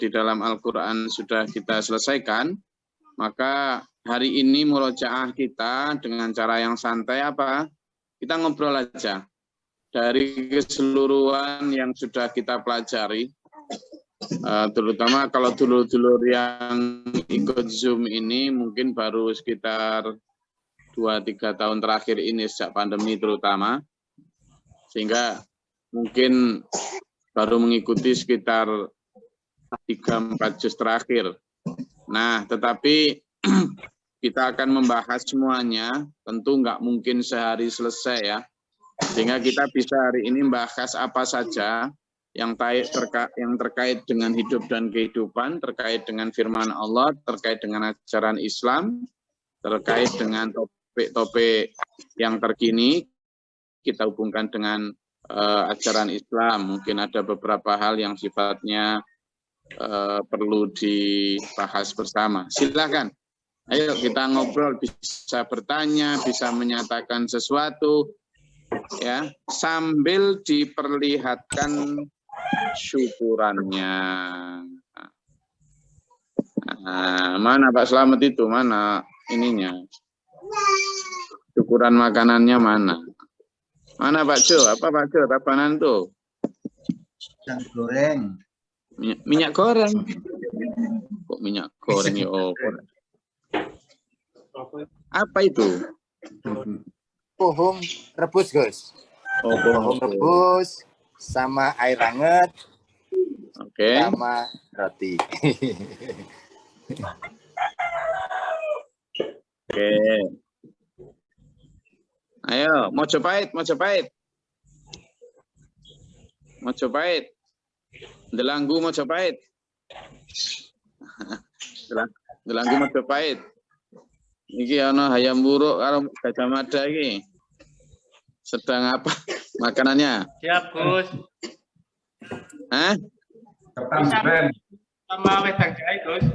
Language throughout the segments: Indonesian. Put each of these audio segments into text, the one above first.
di dalam Al-Quran sudah kita selesaikan, maka hari ini murojaah kita dengan cara yang santai apa? Kita ngobrol aja dari keseluruhan yang sudah kita pelajari, terutama kalau dulur-dulur yang ikut Zoom ini mungkin baru sekitar 2-3 tahun terakhir ini sejak pandemi terutama, sehingga mungkin baru mengikuti sekitar 3-4 juz terakhir. Nah, tetapi kita akan membahas semuanya, tentu nggak mungkin sehari selesai ya. Sehingga kita bisa hari ini membahas apa saja yang terkait dengan hidup dan kehidupan, terkait dengan firman Allah, terkait dengan ajaran Islam, terkait dengan topik-topik yang terkini, kita hubungkan dengan ajaran Islam. Mungkin ada beberapa hal yang sifatnya perlu dibahas bersama. Silakan, ayo kita ngobrol, bisa bertanya, bisa menyatakan sesuatu, ya, sambil diperlihatkan syukurannya. Nah, mana Pak Slamet itu? Mana ininya? Syukuran makanannya mana? Mana Pak Jo? Apa Pak Jo? Tabanan tuh? Minyak goreng. Minyak goreng. Kok minyak goreng ya? Oh, apa itu? Pohon rebus, Gus. Oh, pohon rebus sama air hangat. Oke. Sama roti. Oke. Ayo, Mojopahit, Mojopahit. Mojopahit. Delanggu Mojopahit. Delanggu Mojopahit. Iki ana hayam buruk karo Gajah Mada iki. Sedang apa makanannya? Siap, Gus. Hah? Sama wedang jahe, Gus.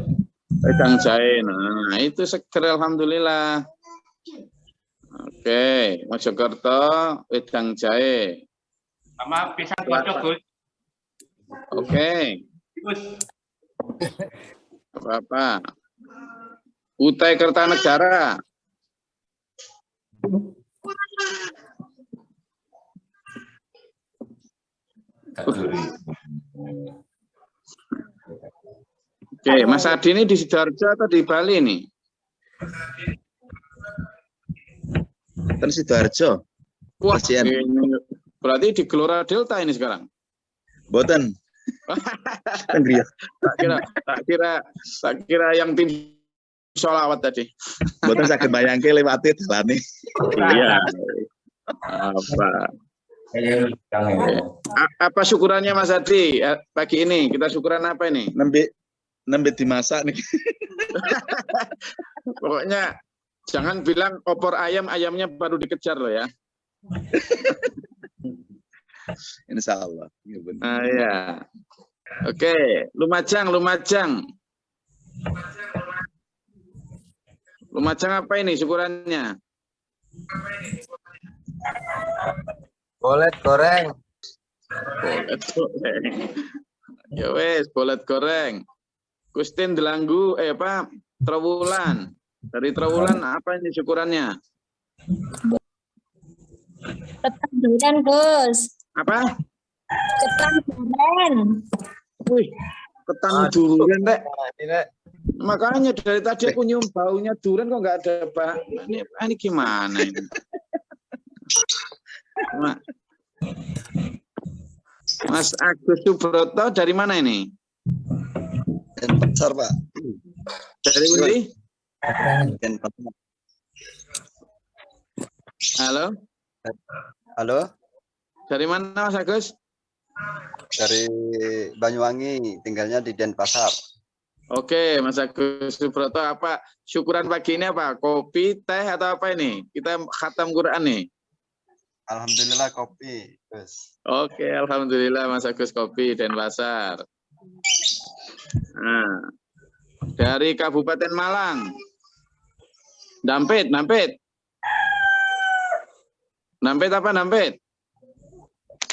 Wedang jahe. Nah, itu seger alhamdulillah. Oke, Mojokerto wedang jahe. Sama pisang kocok, Gus. Oke. Gus. Apa? Kutai Kertanegara. Oke, Mas Adi ini di Sidoarjo atau di Bali nih? Kan Sidoarjo. Wah, ini berarti di Gelora Delta ini sekarang. Boten. tak kira yang tim sholawat tadi. Boten saged bayangke lewati dalane. Iya. Apa syukurannya Mas Adi pagi ini? Kita syukuran apa ini? Nembe dimasak nih. Pokoknya jangan bilang opor ayam, ayamnya baru dikejar loh ya. Insya Allah. Ya. Oke, Lumajang. Lumajang apa ini syukurannya? Bolet goreng. Bolet goreng. Ya wes, bolet goreng. Gustin Delanggu, Trowulan. Dari Trowulan apa ini syukurannya? Ketan durian, Gus. Apa? Ketan durian. Wih, ketan durian, Rek. Makanya dari tadi aku nyium baunya durian kok nggak ada, Pak. Ini gimana ini? Mas Agus Subroto dari mana ini? Denpasar, Pak. Dari Undi? Denpasar. Halo? Halo? Dari mana Mas Agus? Dari Banyuwangi, tinggalnya di Denpasar. Oke, Mas Agus Subroto, apa syukuran pagi ini apa? Kopi, teh atau apa ini? Kita khatam Quran nih. Alhamdulillah kopi, Gus. Oke, alhamdulillah Mas Agus kopi Denpasar. Nah, dari Kabupaten Malang. Dampit. Dampit apa Dampit?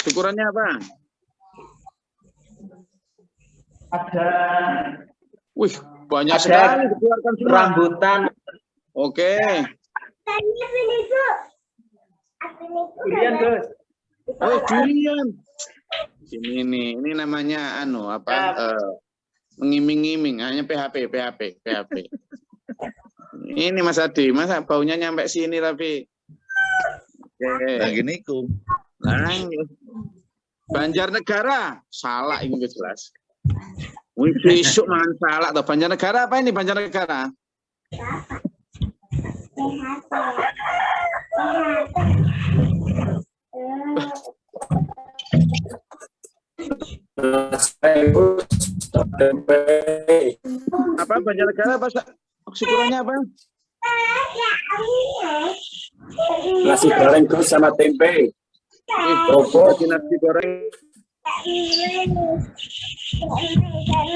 Syukurannya apa? Ada Wih, banyak sekali dikeluarkan semua. rambutan. Oke. Durian, Gus. Oh, durian. Ini namanya mengiming-iming, hanya PHP. Ini Mas Adi, masa baunya nyampe sini tapi. Oke. Nah gini ku. Nah, Banjarnegara, salah ini jelas. Wih, besok makan salah atau Banjarnegara apa ini Banjarnegara? Apa Banjarnegara bahasa syukurannya apa? Nasi goreng Gus sama tempe. Kerupuk, nasi goreng.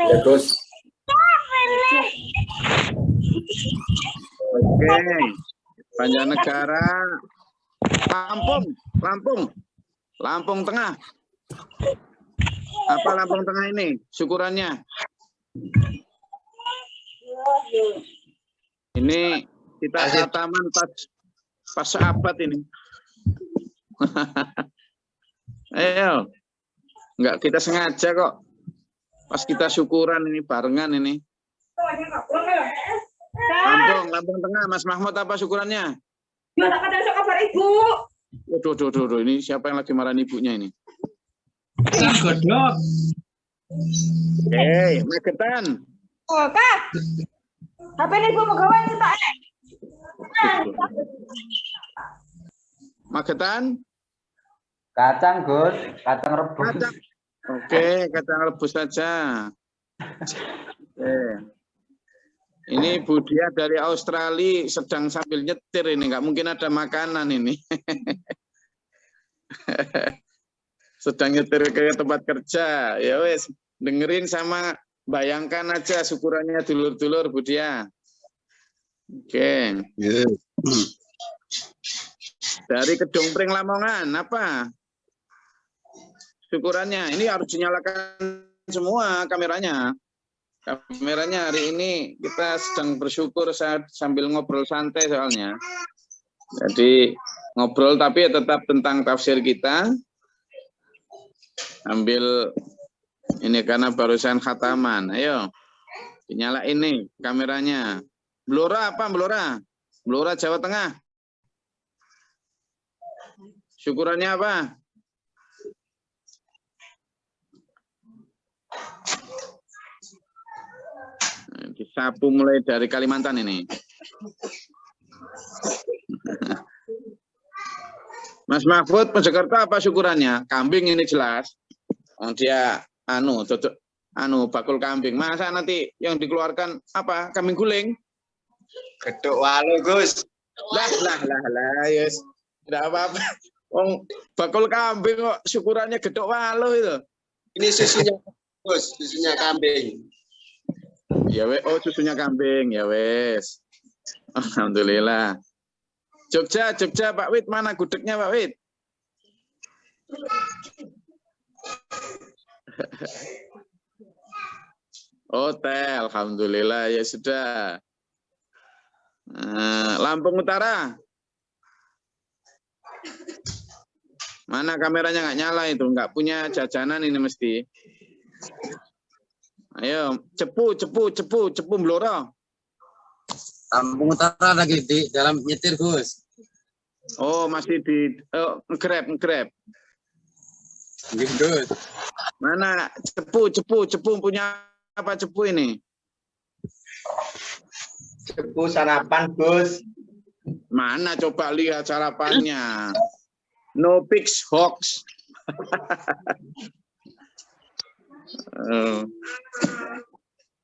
Ya Gus. Oke. Banjarnegara. Lampung Tengah. Apa Lampung Tengah ini? Syukurannya. Ini kita khataman pas abad ini. Ayo. Enggak kita sengaja kok. Pas kita syukuran ini barengan ini. Lampung Tengah, Mas Mahmud apa syukurannya? Ya, tak ada kabar ibu. Waduh, ini siapa yang lagi marahin ibunya ini? Godok. Oke, Magetan. Oh, Kak. HP ini ibu mau gawe kita. Magetan? Kacang, Gus. Kacang rebus. Kacang. Oke, kacang rebus saja. Oke. Ini Bu Dia dari Australia sedang sambil nyetir ini, nggak mungkin ada makanan ini. Sedang nyetir ke tempat kerja. Ya wes, dengerin sama bayangkan aja syukurannya dulur-dulur Bu Dia. Oke. Yeah. Dari Kedung Pring Lamongan, apa? Syukurannya. Ini harus dinyalakan semua kameranya. Kameranya hari ini kita sedang bersyukur saat sambil ngobrol santai soalnya. Jadi ngobrol tapi tetap tentang tafsir kita. Ambil ini karena barusan khataman. Ayo, dinyala ini kameranya. Blora apa Blora? Blora Jawa Tengah. Syukurannya apa? Disapu mulai dari Kalimantan ini. Mas Mahfud Mojokerto apa syukurannya? Kambing ini jelas. Oh, dia bakul kambing. Masa nanti yang dikeluarkan apa? Kambing guling? Geduk walu, Gus. Lah, yes. Tidak apa-apa. Bakul kambing kok syukurannya gedok walu itu. Ini susunya, Gus. Susunya kambing. Ya wes, susunya kambing ya wes. Alhamdulillah. Jogja Pak Wid, mana gudegnya Pak Wid? Hotel, alhamdulillah ya sudah. Lampung Utara. Mana kameranya nggak nyala itu, nggak punya jajanan ini mesti. Ayo, cepu Blora. Lampung Utara lagi di dalam nyetir, Gus. Oh, masih di nge-grab. Gus. Mana cepu punya apa cepu ini? Cepu sarapan, Gus. Mana coba lihat sarapannya. No pics hoax.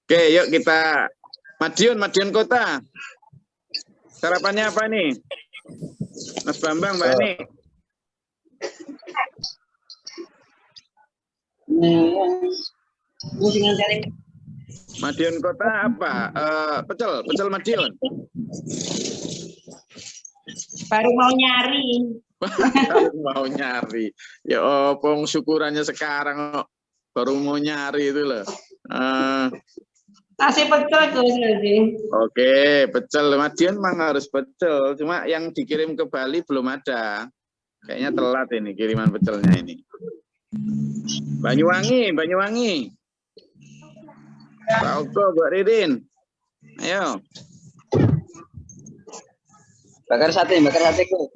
Oke, yuk kita Madiun Kota. Sarapannya apa nih? Mas Bambang, Mbak Ani. Madiun Kota apa? Pecel Madiun. Baru mau nyari. Mau nyari. Ya opong syukurannya sekarang baru mau nyari itu loh. Nasi pecel Gus nanti. Oke, pecel. Madiun memang harus pecel. Cuma yang dikirim ke Bali belum ada. Kayaknya telat ini kiriman pecelnya ini. Banyuwangi, Banyuwangi. Pak Ogo, Mbak Ririn. Ayo. Bakar sate Gus.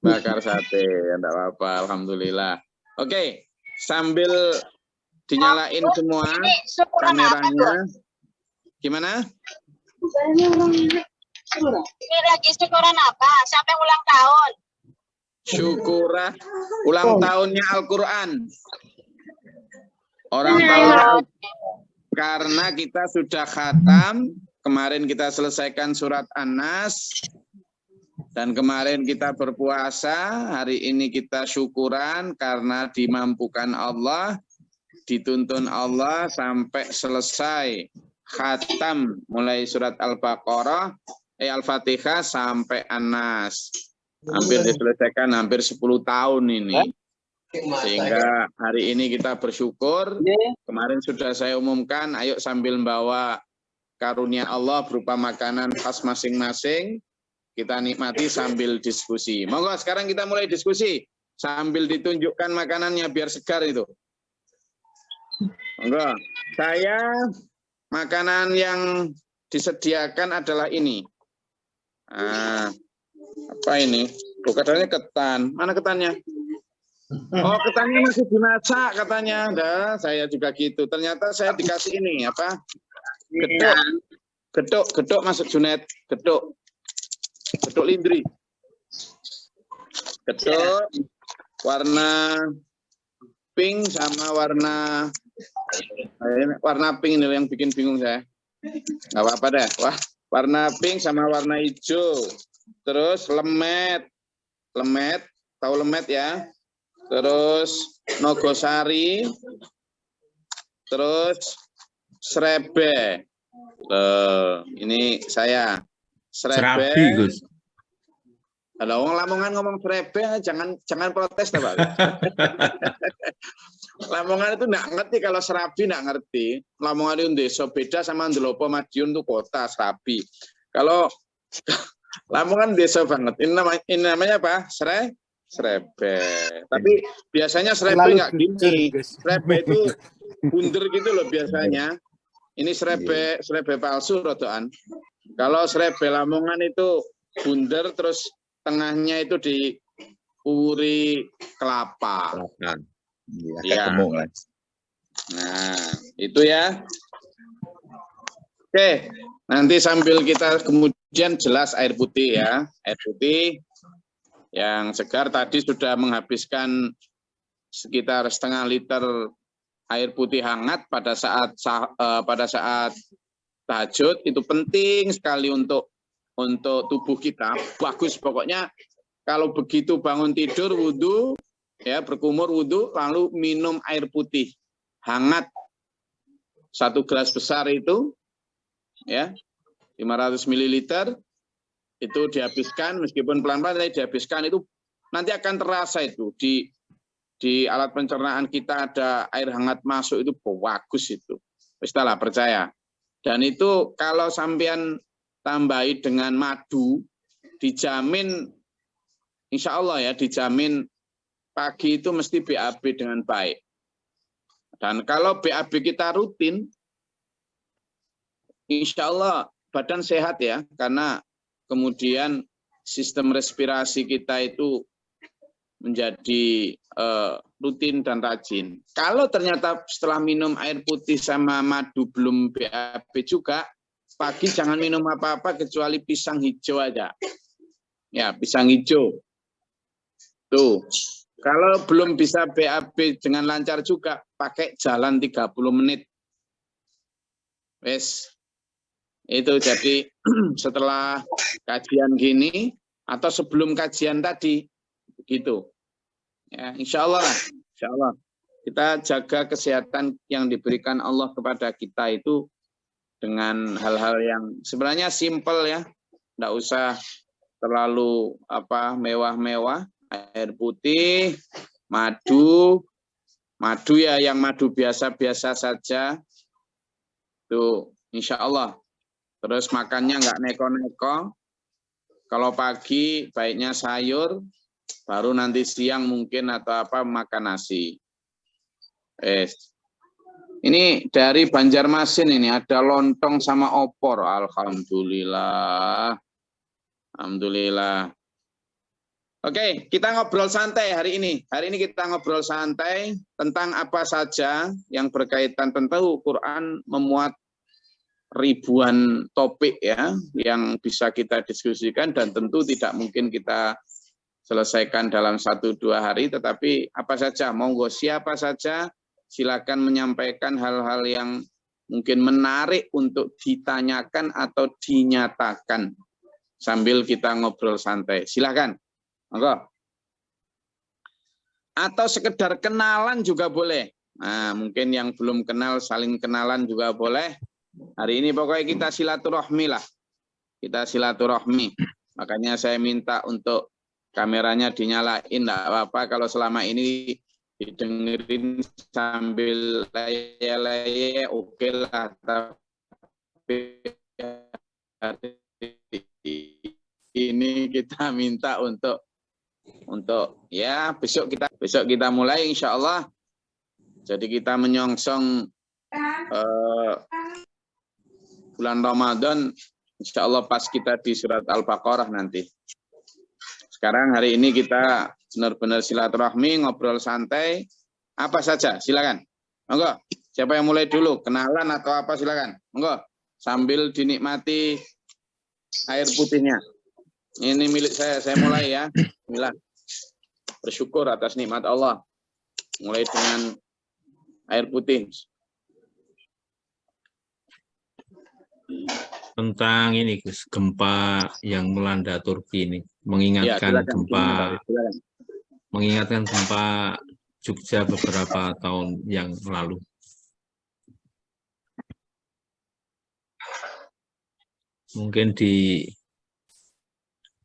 Bakar sate, enggak apa-apa, alhamdulillah. Oke, sambil dinyalain semua kameranya. Gimana? Ini lagi syukuran apa? Sampai ulang tahun. Syukuran ulang tahunnya Al-Quran. Orang tahu karena kita sudah khatam. Kemarin kita selesaikan surat An-Nas. Dan kemarin kita berpuasa. Hari ini kita syukuran karena dimampukan Allah. Dituntun Allah sampai selesai khatam. Mulai surat Al-Baqarah, Al-Fatihah sampai An-Nas. Hampir diselesaikan hampir 10 tahun ini. Sehingga hari ini kita bersyukur. Kemarin sudah saya umumkan, ayo sambil membawa karunia Allah berupa makanan khas masing-masing. Kita nikmati sambil diskusi. Monggo sekarang kita mulai diskusi. Sambil ditunjukkan makanannya biar segar itu. Monggo. Saya makanan yang disediakan adalah ini. Apa ini? Katanya ketan. Mana ketannya? Oh, ketannya masih dimasak katanya. Nah, saya juga gitu. Ternyata saya dikasih ini apa? Geduk masuk Junet. Geduk lindri. Geduk warna pink sama warna pink ini yang bikin bingung saya. Nggak apa-apa deh. Wah, warna pink sama warna hijau. Terus lemet, tahu lemet ya. Terus nogosari, terus srebe. Ini saya srebe. Kalau orang Lamongan ngomong srebe, jangan protes, Pak. Lamongan itu nggak ngerti kalau serabi, nggak ngerti. Lamongan itu desa beda sama Ndelopo Madiun itu kota serabi. Kalau Lamongan desa banget. Ini namanya apa? Srebe. Tapi biasanya srebe nggak gini. Srebe itu bunder gitu loh biasanya. Ini srebe palsu rodoan. Kalau srebe Lamongan itu bunder terus tengahnya itu diuri kelapa. Ya. Nah, itu ya. Oke, nanti sambil kita kemudian jelas air putih ya. Air putih yang segar tadi sudah menghabiskan sekitar setengah liter air putih hangat pada saat tahajud. Itu penting sekali untuk tubuh kita. Bagus pokoknya kalau begitu bangun tidur wudhu ya, berkumur wudhu lalu minum air putih hangat 1 gelas besar itu ya 500 ml itu dihabiskan, meskipun pelan-pelan dihabiskan, itu nanti akan terasa itu di alat pencernaan kita ada air hangat masuk, itu bagus itu. Istilah percaya. Dan itu kalau sampean tambahi dengan madu, dijamin insya Allah ya, dijamin pagi itu mesti BAB dengan baik. Dan kalau BAB kita rutin, insya Allah badan sehat ya, karena kemudian sistem respirasi kita itu menjadi rutin dan rajin. Kalau ternyata setelah minum air putih sama madu belum BAB juga, pagi jangan minum apa-apa kecuali pisang hijau aja. Ya, pisang hijau. Tuh. Kalau belum bisa BAB dengan lancar juga, pakai jalan 30 menit. Wes. Itu jadi setelah kajian gini atau sebelum kajian tadi begitu. Ya, insya Allah kita jaga kesehatan yang diberikan Allah kepada kita itu dengan hal-hal yang sebenarnya simpel ya. Enggak usah terlalu mewah-mewah. Air putih, madu ya yang madu biasa-biasa saja. Itu insya Allah. Terus makannya nggak neko-neko. Kalau pagi baiknya sayur, baru nanti siang mungkin atau apa makan nasi. Ini dari Banjarmasin ini ada lontong sama opor. Alhamdulillah. Alhamdulillah. Oke, kita ngobrol santai hari ini. Hari ini kita ngobrol santai tentang apa saja yang berkaitan. Tentu Quran memuat ribuan topik ya yang bisa kita diskusikan dan tentu tidak mungkin kita selesaikan dalam 1-2 hari, tetapi apa saja, monggo siapa saja silakan menyampaikan hal-hal yang mungkin menarik untuk ditanyakan atau dinyatakan sambil kita ngobrol santai. Silakan. Monggo. Atau sekedar kenalan juga boleh. Nah, mungkin yang belum kenal saling kenalan juga boleh. Hari ini pokoknya kita silaturahmi lah. Kita silaturahmi. Makanya saya minta untuk kameranya dinyalain, enggak apa-apa kalau selama ini didengerin sambil leye-leye, oke lah. Tapi ini kita minta untuk ya besok kita mulai insya Allah. Jadi kita menyongsong bulan Ramadan, insya Allah pas kita di surat Al-Baqarah nanti. Sekarang hari ini kita benar-benar silaturahmi, ngobrol santai, apa saja, silakan. Monggo, siapa yang mulai dulu, kenalan atau apa silakan. Monggo, sambil dinikmati air putihnya. Ini milik saya mulai ya. Bismillah. Bersyukur atas nikmat Allah. Mulai dengan air putih. Tentang ini Gus, gempa yang melanda Turki ini, mengingatkan ya, mengingatkan gempa Jogja beberapa tahun yang lalu. Mungkin di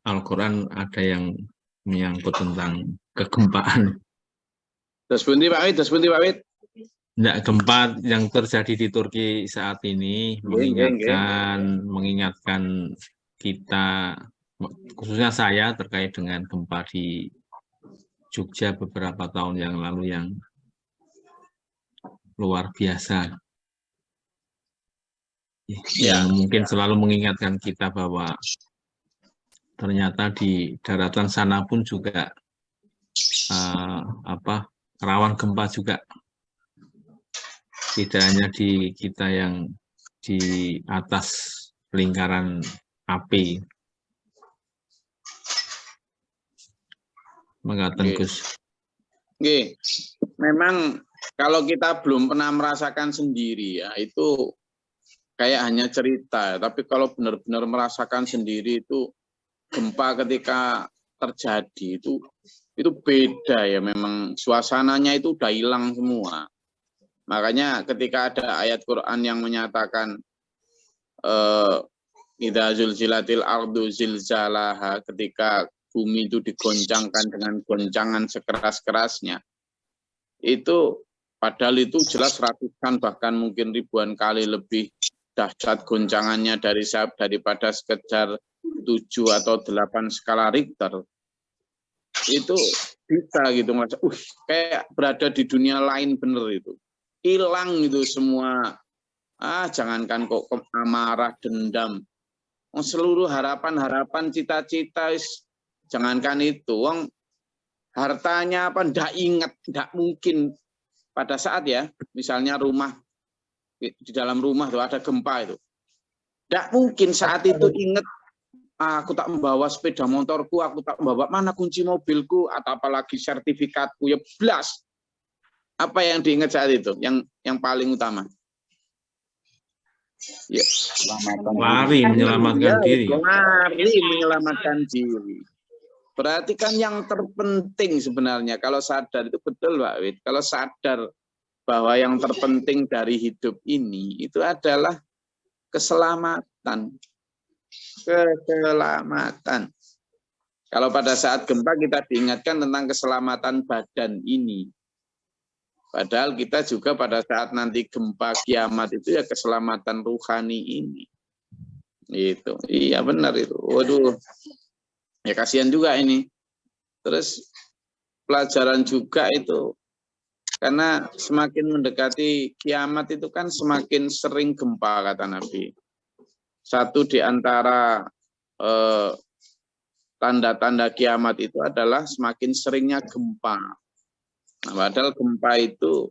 Al-Quran ada yang menyangkut tentang kegempaan. Terus bunti Pak Wid. Nah, gempa yang terjadi di Turki saat ini mengingatkan kita, khususnya saya, terkait dengan gempa di Jogja beberapa tahun yang lalu yang luar biasa. Yang mungkin selalu mengingatkan kita bahwa ternyata di daratan sana pun juga rawan gempa juga. Tidak hanya di kita yang di atas lingkaran api. Mengatakan Gus. Memang kalau kita belum pernah merasakan sendiri ya itu kayak hanya cerita. Tapi kalau benar-benar merasakan sendiri itu gempa ketika terjadi itu beda ya. Memang suasananya itu udah hilang semua. Makanya ketika ada ayat Quran yang menyatakan idza zulzilatil ardu zilzalaha, ketika bumi itu digoncangkan dengan goncangan sekeras-kerasnya, itu padahal itu jelas ratusan bahkan mungkin ribuan kali lebih dahsyat goncangannya daripada sekedar 7 atau 8 skala Richter. Itu bisa gitu Mas. Kayak berada di dunia lain bener itu. Hilang itu semua. Jangankan kok amarah, dendam. Seluruh harapan-harapan, cita-cita, jangankan itu. Hartanya apa, ndak ingat, ndak mungkin. Pada saat ya, misalnya rumah, di dalam rumah tuh ada gempa itu. Ndak mungkin saat itu ingat, aku tak membawa sepeda motorku, aku tak membawa mana kunci mobilku, atau apalagi sertifikatku, ya blas. Apa yang diingat saat itu? Yang paling utama. Ya, lari menyelamatkan diri. Lari menyelamatkan diri. Berarti kan yang terpenting sebenarnya kalau sadar itu betul Pak Wid. Kalau sadar bahwa yang terpenting dari hidup ini itu adalah keselamatan. Keselamatan. Kalau pada saat gempa kita diingatkan tentang keselamatan badan ini. Padahal kita juga pada saat nanti gempa kiamat itu ya keselamatan ruhani ini. Itu. Iya benar itu. Waduh. Ya kasihan juga ini. Terus pelajaran juga itu. Karena semakin mendekati kiamat itu kan semakin sering gempa kata Nabi. Satu di antara tanda-tanda kiamat itu adalah semakin seringnya gempa. Nah, padahal gempa itu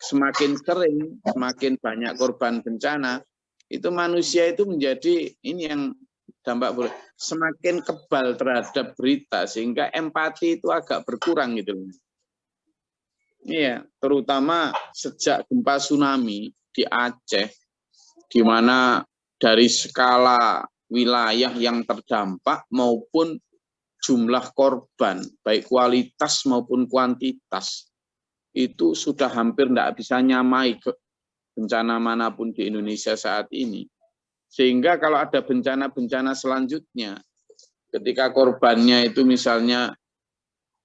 semakin sering, semakin banyak korban bencana, itu manusia itu menjadi ini yang dampak buruk, semakin kebal terhadap berita sehingga empati itu agak berkurang gitu. Iya, terutama sejak gempa tsunami di Aceh, di mana dari skala wilayah yang terdampak maupun jumlah korban, baik kualitas maupun kuantitas, itu sudah hampir tidak bisa nyamai ke bencana manapun di Indonesia saat ini. Sehingga kalau ada bencana-bencana selanjutnya, ketika korbannya itu misalnya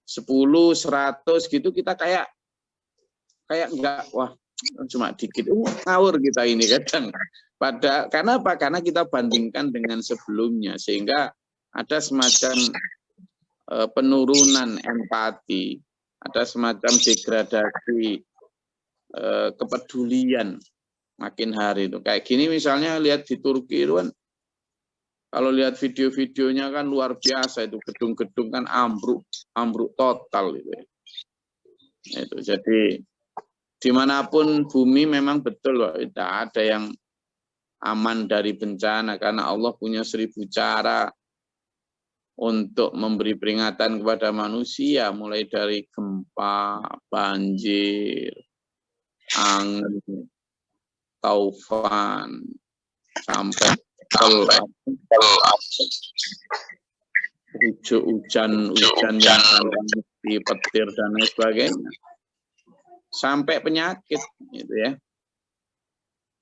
10, 100 gitu, kita kayak enggak, wah cuma dikit, ngawur kita ini kadang. Karena apa? Karena kita bandingkan dengan sebelumnya, sehingga ada semacam penurunan empati, ada semacam degradasi kepedulian makin hari itu. Kayak gini misalnya lihat di Turki itu kan, kalau lihat video-videonya kan luar biasa itu, gedung-gedung kan ambruk total gitu ya. Itu jadi dimanapun bumi memang betul loh, tidak ada yang aman dari bencana karena Allah punya 1000 cara untuk memberi peringatan kepada manusia, mulai dari gempa, banjir, angin, taufan, sampai hujan yang di petir dan lain sebagainya, sampai penyakit gitu ya.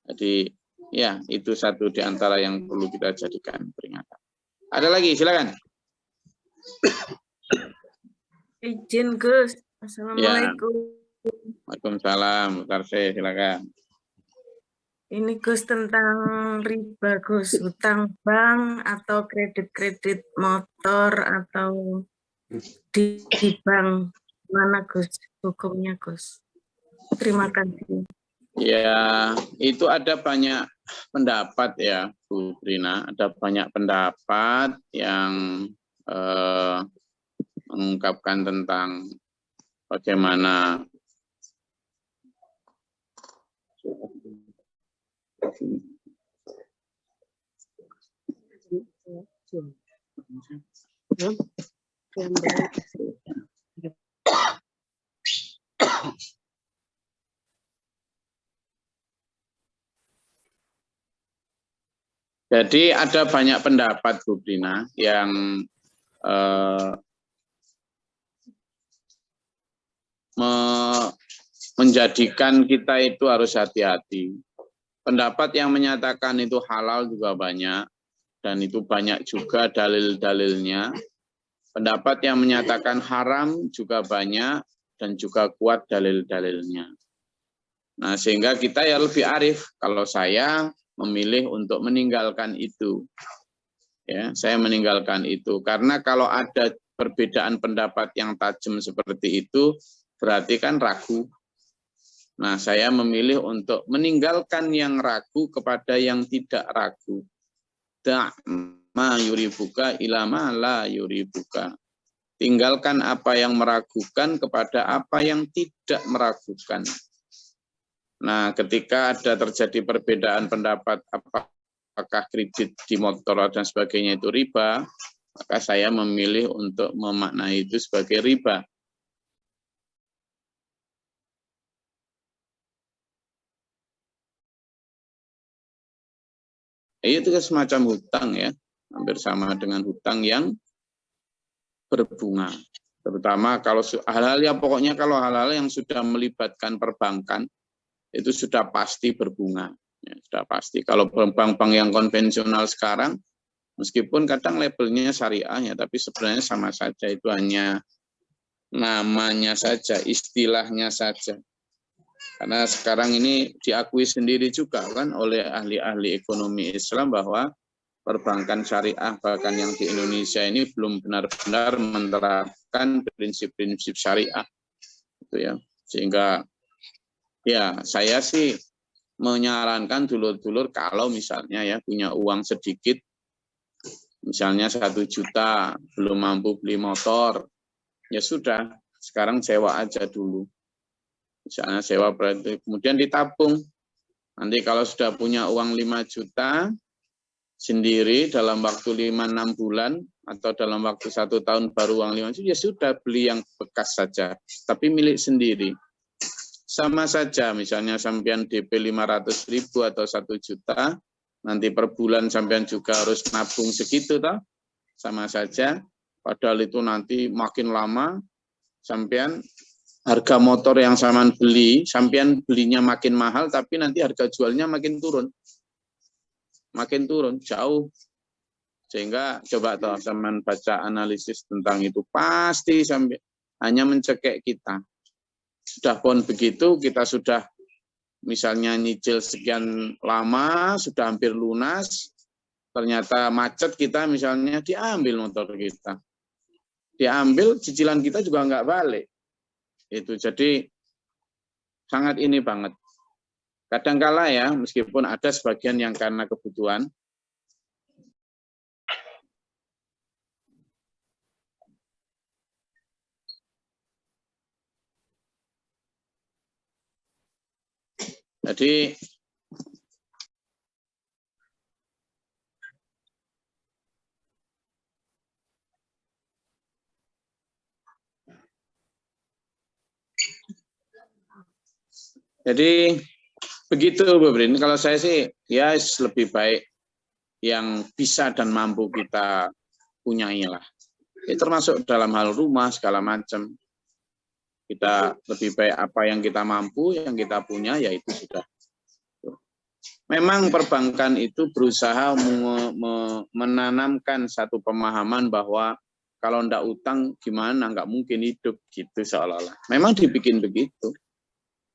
Jadi ya itu satu di antara yang perlu kita jadikan peringatan. Ada lagi, silakan. Izin Gus. Assalamualaikum. Waalaikumsalam. Tarse, silakan. Ini Gus tentang riba Gus, hutang bank atau kredit motor atau di bank, mana Gus hukumnya Gus? Terima kasih. Ya, itu ada banyak pendapat ya Bu Rina, ada banyak pendapat yang mengungkapkan tentang bagaimana jadi ada banyak pendapat Bu Rina yang menjadikan kita itu harus hati-hati. Pendapat yang menyatakan itu halal juga banyak, dan itu banyak juga dalil-dalilnya. Pendapat yang menyatakan haram juga banyak, dan juga kuat dalil-dalilnya. Nah, sehingga kita ya lebih arif. Kalau saya memilih untuk meninggalkan itu. Ya, saya meninggalkan itu. Karena kalau ada perbedaan pendapat yang tajam seperti itu, berarti kan ragu. Nah, saya memilih untuk meninggalkan yang ragu kepada yang tidak ragu. Da'ma yuribuka ilama la yuribuka. Tinggalkan apa yang meragukan kepada apa yang tidak meragukan. Nah, ketika ada terjadi perbedaan pendapat apakah kredit di motor dan sebagainya itu riba, maka saya memilih untuk memaknai itu sebagai riba. Itu semacam hutang ya, hampir sama dengan hutang yang berbunga. Terutama kalau hal-hal yang pokoknya kalau hal-hal yang sudah melibatkan perbankan itu sudah pasti berbunga. Ya, sudah pasti. Kalau bank-bank yang konvensional sekarang, meskipun kadang labelnya syariah ya, tapi sebenarnya sama saja, itu hanya namanya saja, istilahnya saja. Karena sekarang ini diakui sendiri juga kan oleh ahli-ahli ekonomi Islam bahwa perbankan syariah bahkan yang di Indonesia ini belum benar-benar menerapkan prinsip-prinsip syariah, gitu ya. Sehingga ya saya sih menyarankan dulur-dulur kalau misalnya ya punya uang sedikit, misalnya 1 juta, belum mampu beli motor, ya sudah, sekarang sewa aja dulu. Misalnya sewa berarti kemudian ditabung. Nanti kalau sudah punya uang 5 juta sendiri dalam waktu 5-6 bulan atau dalam waktu 1 tahun baru uang 5 juta, ya sudah beli yang bekas saja, tapi milik sendiri. Sama saja, misalnya sampean DP 500.000 atau 1 juta, nanti per bulan sampean juga harus nabung segitu toh. Sama saja, padahal itu nanti makin lama sampean harga motor yang sampean beli, sampean belinya makin mahal, tapi nanti harga jualnya makin turun. Makin turun, jauh. Sehingga coba toh sampean baca analisis tentang itu, pasti sampai hanya mencekik kita. Sudah pun begitu, kita sudah misalnya nyicil sekian lama, sudah hampir lunas, ternyata macet kita misalnya, diambil motor kita. Diambil, cicilan kita juga nggak balik. Itu jadi sangat ini banget. Kadangkala ya, meskipun ada sebagian yang karena kebutuhan, jadi begitu Bu Brin. Kalau saya sih ya lebih baik yang bisa dan mampu kita punyai lah. Ya, termasuk dalam hal rumah segala macam. Kita lebih baik apa yang kita mampu, yang kita punya, ya itu sudah. Memang perbankan itu berusaha menanamkan satu pemahaman bahwa kalau ndak utang gimana, nggak mungkin hidup gitu seolah-olah. Memang dibikin begitu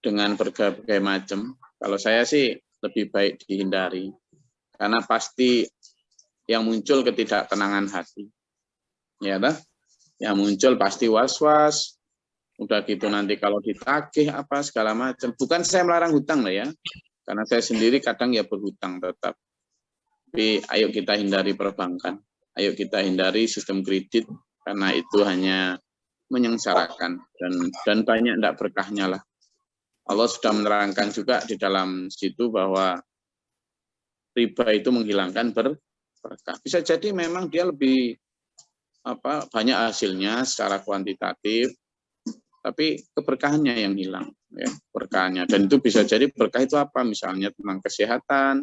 dengan berbagai macam. Kalau saya sih lebih baik dihindari, karena pasti yang muncul ketidaktenangan hati. Ya dah, yang muncul pasti was-was. Udah gitu nanti kalau ditagih apa segala macam. Bukan saya melarang hutang lah ya, karena saya sendiri kadang ya berhutang tetap. Tapi ayo kita hindari perbankan, ayo kita hindari sistem kredit, karena itu hanya menyengsarakan dan banyak tidak berkahnya lah. Allah sudah menerangkan juga di dalam situ bahwa riba itu menghilangkan berkah. Bisa jadi memang dia lebih banyak hasilnya secara kuantitatif, tapi keberkahannya yang hilang, ya, berkahnya. Dan itu bisa jadi berkah itu apa? Misalnya tentang kesehatan,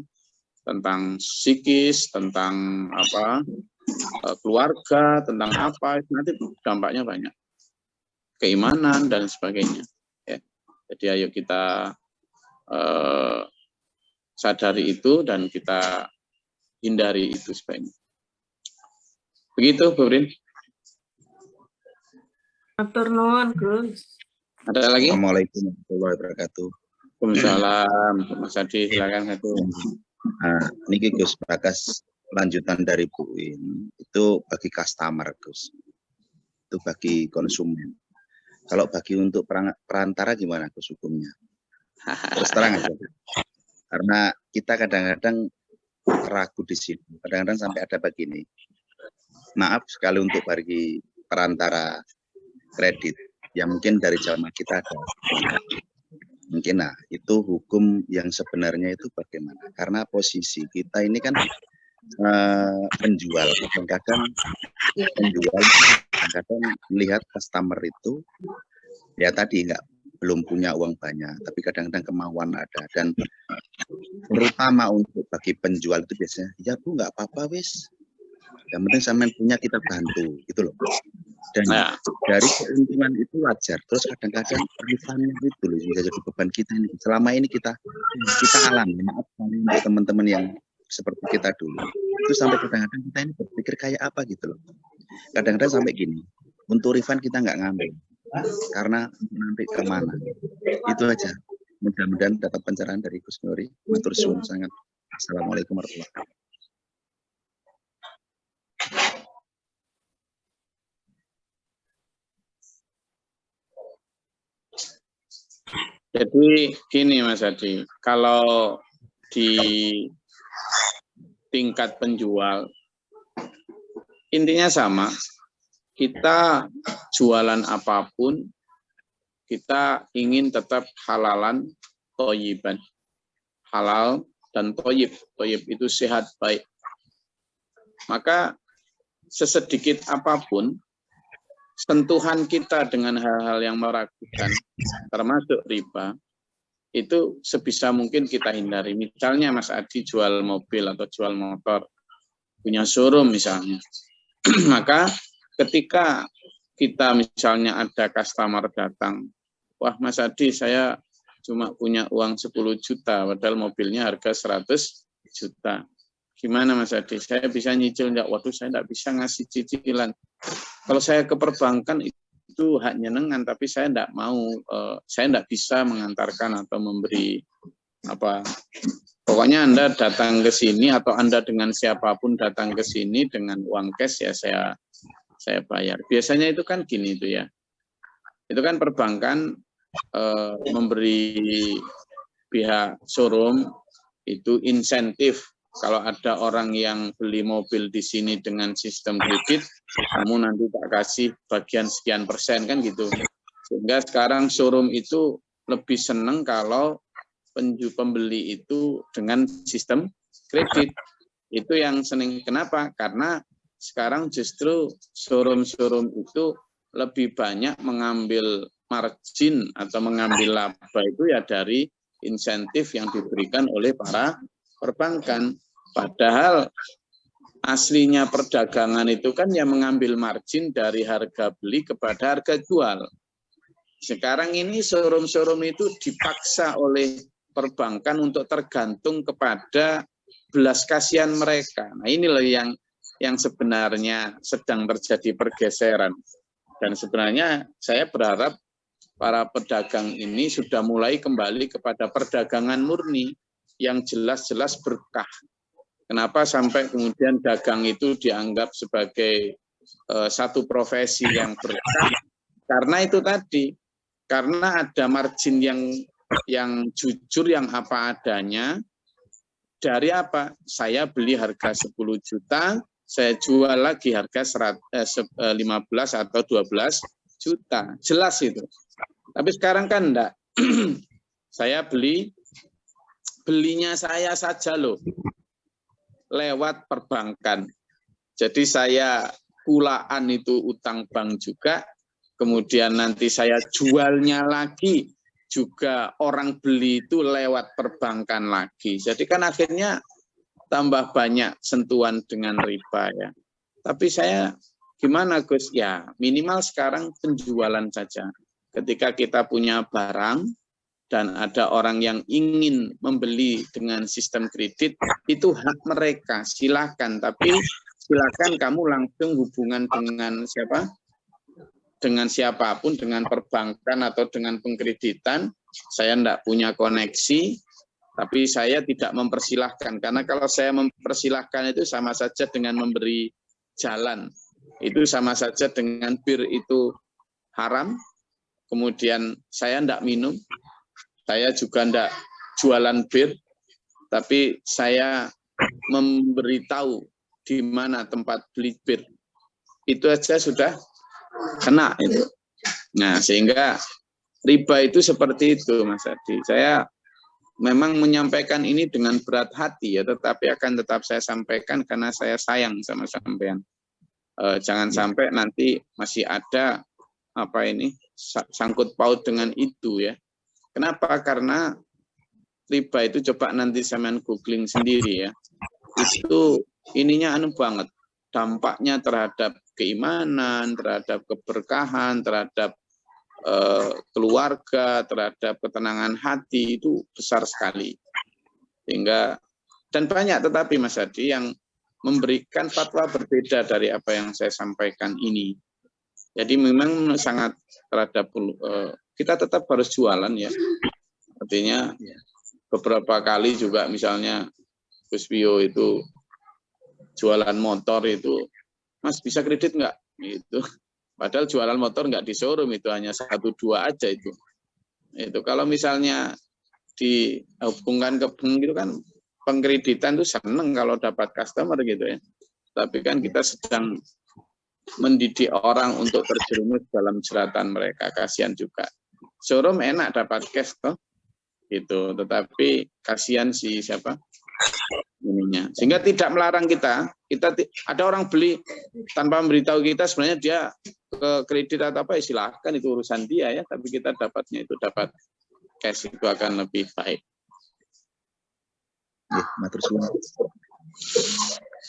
tentang psikis, tentang keluarga, tentang apa, nanti dampaknya banyak. Keimanan dan sebagainya. Ya. Jadi ayo kita sadari itu dan kita hindari itu sebaiknya. Begitu, Bu Brin. Matur nuwun, Gus. Ada lagi? Assalamualaikum warahmatullahi wabarakatuh. Waalaikumsalam. Mas Adi, silakan satu. Nah, ini Gus Bagas lanjutan dari Bu Win. Itu bagi customer, Gus. Itu bagi konsumen. Kalau bagi untuk perantara gimana Gus hukumnya? Terus terang aja. Karena kita kadang-kadang ragu di sini. Kadang-kadang sampai ada begini. Maaf sekali untuk bagi perantara kredit yang mungkin dari jamaah kita ada. Mungkin itu hukum yang sebenarnya itu bagaimana? Karena posisi kita ini kan penjual, kadang-kadang penjual kadang melihat customer itu ya tadi belum punya uang banyak, tapi kadang-kadang kemauan ada. Dan terutama untuk bagi penjual itu biasanya, ya Bu nggak apa-apa wis, yang penting sampean punya kita bantu gitu loh. Dan dari keuntungan itu wajar. Terus kadang-kadang refundnya itu loh bisa jadi beban kita ini. Selama ini kita alami, maaf untuk teman-teman yang seperti kita dulu. Itu sampai kadang-kadang kita ini berpikir kayak apa gitu loh. Kadang-kadang sampai gini, untuk refund kita nggak ngambil. Karena nanti kemana? Itu aja. Mudah-mudahan dapat pencerahan dari Gus Nuri. Matur suwun sangat. Assalamualaikum warahmatullahi wabarakatuh. Jadi gini Mas Adi, kalau di tingkat penjual, intinya sama, kita jualan apapun, kita ingin tetap halalan, toyiban. Halal dan toyib. Toyib itu sehat, baik. Maka sesedikit apapun, sentuhan kita dengan hal-hal yang meragukan, termasuk riba, itu sebisa mungkin kita hindari. Misalnya Mas Adi jual mobil atau jual motor, punya showroom misalnya. Maka ketika kita misalnya ada customer datang, wah Mas Adi saya cuma punya uang 10 juta, padahal mobilnya harga 100 juta. Gimana Mas Adi? Saya bisa nyicil enggak? Waduh, saya enggak bisa ngasih cicilan. Kalau saya ke perbankan itu hak nyenengan, tapi saya enggak mau, saya enggak bisa mengantarkan atau memberi apa. Pokoknya Anda datang ke sini atau Anda dengan siapapun datang ke sini dengan uang cash ya saya bayar. Biasanya itu kan gini itu ya. Itu kan perbankan memberi pihak showroom itu insentif. Kalau ada orang yang beli mobil di sini dengan sistem kredit, kamu nanti tak kasih bagian sekian persen kan gitu. Sehingga sekarang showroom itu lebih senang kalau pembeli itu dengan sistem kredit. Itu yang senang. Kenapa? Karena sekarang justru showroom-showroom itu lebih banyak mengambil margin atau mengambil laba itu ya dari insentif yang diberikan oleh para perbankan. Padahal aslinya perdagangan itu kan yang mengambil margin dari harga beli kepada harga jual. Sekarang ini showroom-showroom itu dipaksa oleh perbankan untuk tergantung kepada belas kasihan mereka. Nah ini loh yang sebenarnya sedang terjadi pergeseran. Dan sebenarnya saya berharap para pedagang ini sudah mulai kembali kepada perdagangan murni yang jelas-jelas berkah. Kenapa sampai kemudian dagang itu dianggap sebagai satu profesi yang berkah? Karena itu tadi, karena ada margin yang jujur, yang apa adanya. Dari apa? Saya beli harga 10 juta, saya jual lagi harga 15 atau 12 juta. Jelas itu. Tapi sekarang kan enggak. Saya belinya saya saja loh. Lewat perbankan. Jadi saya kulaan itu utang bank juga, kemudian nanti saya jualnya lagi juga orang beli itu lewat perbankan lagi. Jadi kan akhirnya tambah banyak sentuhan dengan riba ya. Tapi saya gimana Gus? Ya minimal sekarang penjualan saja. Ketika kita punya barang, dan ada orang yang ingin membeli dengan sistem kredit, itu hak mereka, silakan. Tapi silakan kamu langsung hubungan dengan siapa? Dengan siapapun, dengan perbankan atau dengan pengkreditan. Saya tidak punya koneksi, tapi saya tidak mempersilahkan. Karena kalau saya mempersilahkan itu sama saja dengan memberi jalan. Itu sama saja dengan bir itu haram. Kemudian saya tidak minum. Saya juga tidak jualan bir, tapi saya memberitahu di mana tempat beli bir. Itu aja sudah kena itu. Nah, sehingga riba itu seperti itu, Mas Adi. Saya memang menyampaikan ini dengan berat hati ya, tetapi akan tetap saya sampaikan karena saya sayang sama sampean. Jangan sampai nanti masih ada sangkut paut dengan itu ya. Kenapa? Karena riba itu coba nanti sampean googling sendiri ya. Itu ininya banget. Dampaknya terhadap keimanan, terhadap keberkahan, terhadap keluarga, terhadap ketenangan hati itu besar sekali. Sehingga dan banyak tetapi Mas Adi yang memberikan fatwa berbeda dari apa yang saya sampaikan ini. Jadi memang sangat terhadap kita tetap harus jualan ya. Artinya beberapa kali juga misalnya Gus Pio itu jualan motor itu, Mas bisa kredit nggak? Itu padahal jualan motor nggak di showroom, itu hanya 1-2 aja itu. Itu kalau misalnya dihubungkan ke bank gitu kan, pengkreditan itu seneng kalau dapat customer gitu ya. Tapi kan kita sedang mendidik orang untuk terjerumus dalam jeratan mereka, kasihan juga. Showroom enak dapat cash toh, gitu. Tetapi kasihan si siapa ininya. Sehingga tidak melarang kita ada orang beli tanpa memberitahu kita, sebenarnya dia ke kredit atau apa, silahkan itu urusan dia ya. Tapi kita dapatnya itu dapat cash itu akan lebih baik. Ya, matur suwun.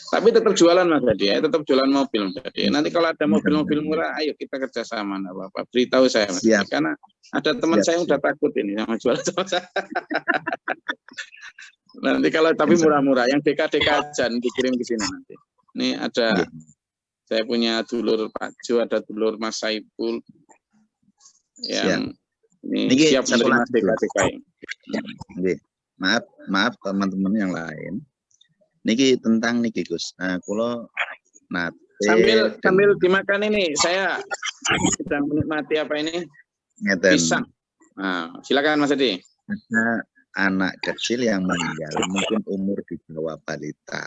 Tapi tetap jualan Mas Hadi ya, tetap jualan mobil Mas Hadi. Nanti kalau ada mobil-mobil murah, ayo kita kerjasama, nggak apa-apa. Beritahu saya Mas Hadi. Karena ada teman saya yang udah takut ini sama jual sama saya. Nanti kalau tapi murah-murah, yang DK-DK aja dikirim ke sini nanti. Ini ada, saya punya dulur Pak Jo, ada dulur Mas Saipul yang ini siap menerima DK-DK ini. Maaf teman-teman yang lain. Niki tentang niki Gus. Nah, kalau sambil dimakan ini, saya sedang menikmati apa ini? Pisang. Nah, silakan Mas Edi. Ada anak kecil yang meninggal, mungkin umur di bawah balita.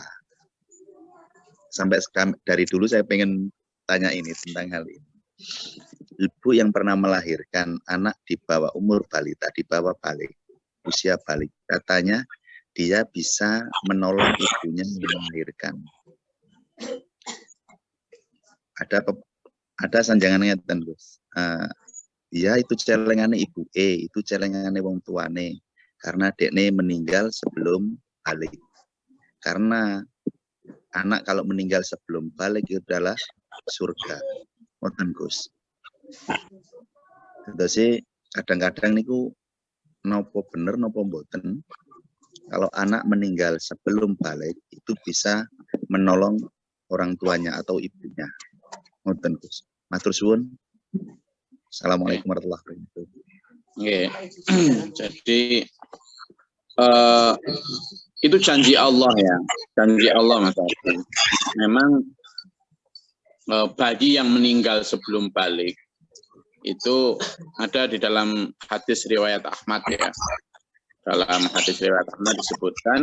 Sampai dari dulu saya pengen tanya ini tentang hal ini. Ibu yang pernah melahirkan anak di bawah umur balita, di bawah balik, usia balik, katanya dia bisa menolong ibunya melahirkan. Ada sanjangannya ten Gus. Ya itu celengane ibu itu celengane wong tuane. Karena dekne meninggal sebelum balik. Karena anak kalau meninggal sebelum balik itu adalah surga. Ngoten Gus. Terus kadang-kadang niku nopo bener nopo mboten. Kalau anak meninggal sebelum balik itu bisa menolong orang tuanya atau ibunya. Ngoten Gus. Matur suwun. Assalamualaikum warahmatullahi wabarakatuh. Jadi itu janji Allah ya, janji Allah Mas Adi. Memang bayi yang meninggal sebelum balik itu ada di dalam hadis riwayat Ahmad ya. Dalam hadis riwayat Ahmad disebutkan,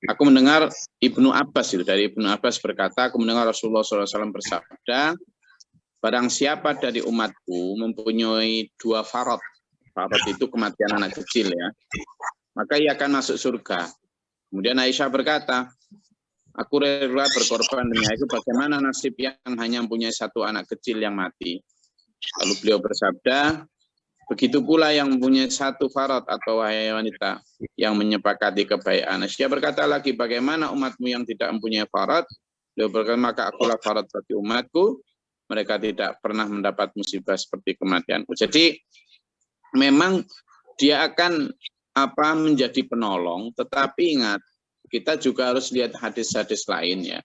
aku mendengar Ibnu Abbas itu, dari Ibnu Abbas berkata, aku mendengar Rasulullah SAW bersabda, barang siapa dari umatku mempunyai 2 farad, farad itu kematian anak kecil ya, maka ia akan masuk surga. Kemudian Aisyah berkata, aku rela berkorban demi itu, bagaimana nasib yang hanya mempunyai 1 anak kecil yang mati. Lalu beliau bersabda, begitu pula yang mempunyai 1 farad atau wahai wanita yang menyepakati kebaikan. Dia berkata lagi, bagaimana umatmu yang tidak mempunyai farad? Beliau berkata, maka akulah farad bagi umatku. Mereka tidak pernah mendapat musibah seperti kematianku. Jadi memang dia akan menjadi penolong. Tetapi ingat, kita juga harus lihat hadis-hadis lain ya.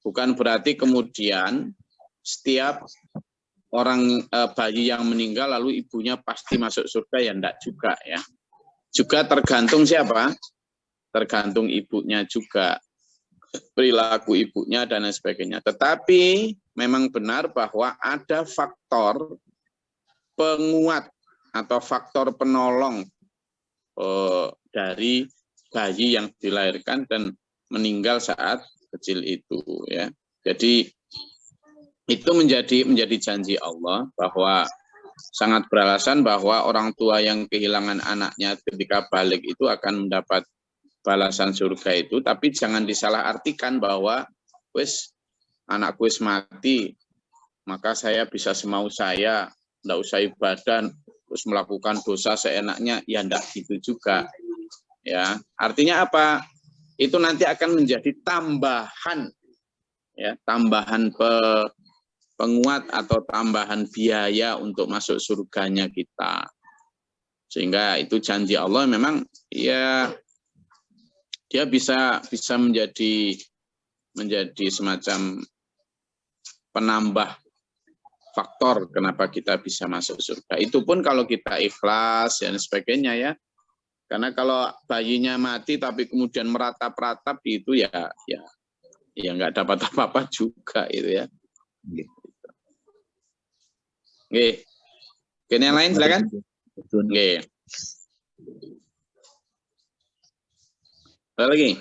Bukan berarti kemudian setiap orang bayi yang meninggal lalu ibunya pasti masuk surga, ya enggak juga ya. Juga tergantung siapa? Tergantung ibunya juga, perilaku ibunya dan lain sebagainya. Tetapi memang benar bahwa ada faktor penguat atau faktor penolong dari bayi yang dilahirkan dan meninggal saat kecil itu ya. Jadi itu menjadi janji Allah bahwa sangat beralasan bahwa orang tua yang kehilangan anaknya ketika balik itu akan mendapat balasan surga itu, tapi jangan disalahartikan bahwa wis anakku wis mati maka saya bisa semau saya, enggak usah ibadah, terus melakukan dosa seenaknya, ya enggak gitu juga. Ya, artinya apa? Itu nanti akan menjadi tambahan ya, tambahan penguat atau tambahan biaya untuk masuk surganya kita. Sehingga itu janji Allah memang ya dia bisa menjadi semacam penambah faktor kenapa kita bisa masuk surga. Itu pun kalau kita ikhlas dan sebagainya ya. Karena kalau bayinya mati tapi kemudian meratap-ratap itu ya nggak dapat apa-apa juga itu ya. Oke. Oke, yang lain silakan. Oke. Ada lagi?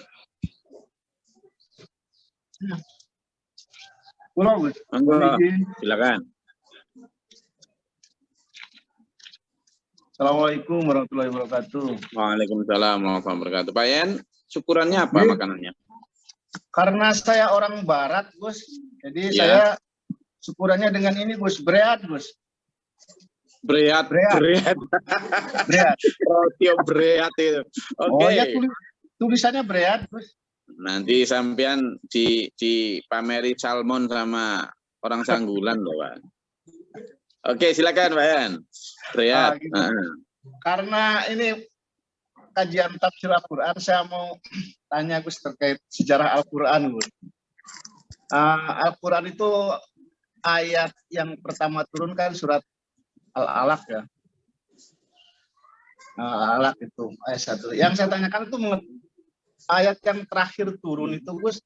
Silakan. Assalamualaikum warahmatullahi wabarakatuh. Waalaikumsalam warahmatullahi wabarakatuh. Pak Yan, syukurannya apa makanannya? Karena saya orang barat, Gus, jadi Ya. saya syukurannya dengan ini, Gus, berat, Gus. Berat. Berat. Roti berat itu. Oke. Oh ya, tulisannya berat, Gus. Nanti sampean di pameri salmon sama orang Sanggulan loh, Pak. Oke, silakan Pak Yan. Berat. Gitu. Karena ini kajian tafsir Al-Quran, saya mau tanya Gus terkait sejarah Al-Quran, Gus. Al-Quran itu ayat yang pertama turun kan surat Al-Alaq ya. Al-Alaq itu ayat 1. Yang saya tanyakan itu ayat yang terakhir turun itu, Gus,